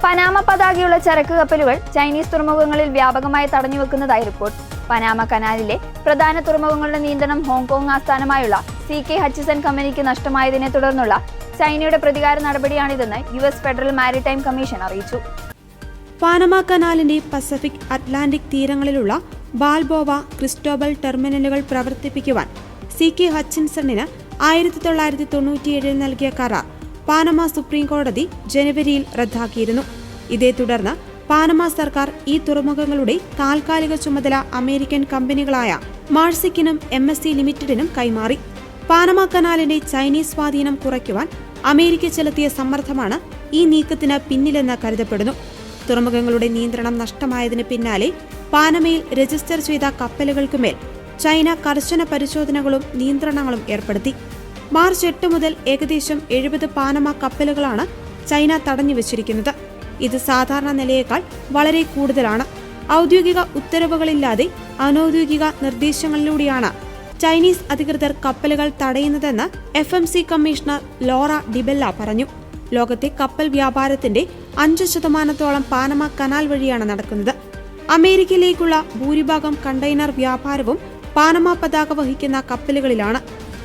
Panama പതാകയുള്ള ചരക്ക് കപ്പലുകൾ Chinese തുറമുഖങ്ങളിൽ വ്യാപകമായി തടഞ്ഞുവെക്കുന്നതായി റിപ്പോർട്ട്. പനാമ കനാലിലെ പ്രധാന തുറമുഖങ്ങളുടെ നിയന്ത്രണം ഹോങ്കോങ് ആസ്ഥാനമായുള്ള CK ഹച്ചിസൺ കമ്പനിക്ക് നഷ്ടമായതിനെ തുടർന്നുള്ള ചൈനയുടെ പ്രതികാര നടപടിയാണിതെന്ന് US ഫെഡറൽ മാരിടൈം കമ്മീഷൻ അറിയിച്ചു. പാനമ കനാലിന്റെ പസഫിക് അറ്റ്ലാന്റിക് തീരങ്ങളിലുള്ള ബാൽബോവ, ക്രിസ്റ്റോബൽ ടെർമിനലുകൾ പ്രവർത്തിപ്പിക്കുവാൻ CK ഹച്ചിൻസണിന് 1997 നൽകിയ കരാർ പാനമ സുപ്രീം കോടതി ജനുവരിയിൽ റദ്ദാക്കിയിരുന്നു. ഇതേ തുടർന്ന് പാനമ സർക്കാർ ഈ തുറമുഖങ്ങളുടെ താൽക്കാലിക ചുമതല അമേരിക്കൻ കമ്പനികളായ മാർസിക്കിനും MSC ലിമിറ്റഡിനും കൈമാറി. പാനമ കനാലിന്റെ ചൈനീസ് സ്വാധീനം കുറയ്ക്കുവാൻ അമേരിക്ക ചെലുത്തിയ സമ്മർദ്ദമാണ് ഈ നീക്കത്തിന് പിന്നിലെന്ന് കരുതപ്പെടുന്നു. തുറമുഖങ്ങളുടെ നിയന്ത്രണം നഷ്ടമായതിന് പിന്നാലെ പാനമയിൽ രജിസ്റ്റർ ചെയ്ത കപ്പലുകൾക്കുമേൽ ചൈന കർശന പരിശോധനകളും നിയന്ത്രണങ്ങളും ഏർപ്പെടുത്തി. മാർച്ച് 8 മുതൽ ഏകദേശം 70 പാനമ കപ്പലുകളാണ് ചൈന തടഞ്ഞുവച്ചിരിക്കുന്നത്. ഇത് സാധാരണ നിലയേക്കാൾ വളരെ കൂടുതലാണ്. ഔദ്യോഗിക ഉത്തരവുകളില്ലാതെ അനൌദ്യോഗിക നിർദ്ദേശങ്ങളിലൂടെയാണ് ചൈനീസ് അധികൃതർ കപ്പലുകൾ തടയുന്നതെന്ന് FMC കമ്മീഷണർ ലോറ ഡിബെല്ല പറഞ്ഞു. ലോകത്തെ കപ്പൽ വ്യാപാരത്തിന്റെ 5% പാനമ കനാൽ വഴിയാണ് നടക്കുന്നത്. അമേരിക്കയിലേക്കുള്ള ഭൂരിഭാഗം കണ്ടെയ്നർ വ്യാപാരവും പാനമ പതാക വഹിക്കുന്ന കപ്പലുകളിലാണ്.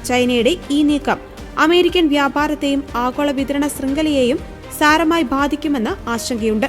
ചൈനയുടെ ഈ നീക്കം അമേരിക്കൻ വ്യാപാരത്തെയും ആഗോള വിതരണ ശൃംഖലയെയും സാരമായി ബാധിക്കുമെന്ന് ആശങ്കയുണ്ട്.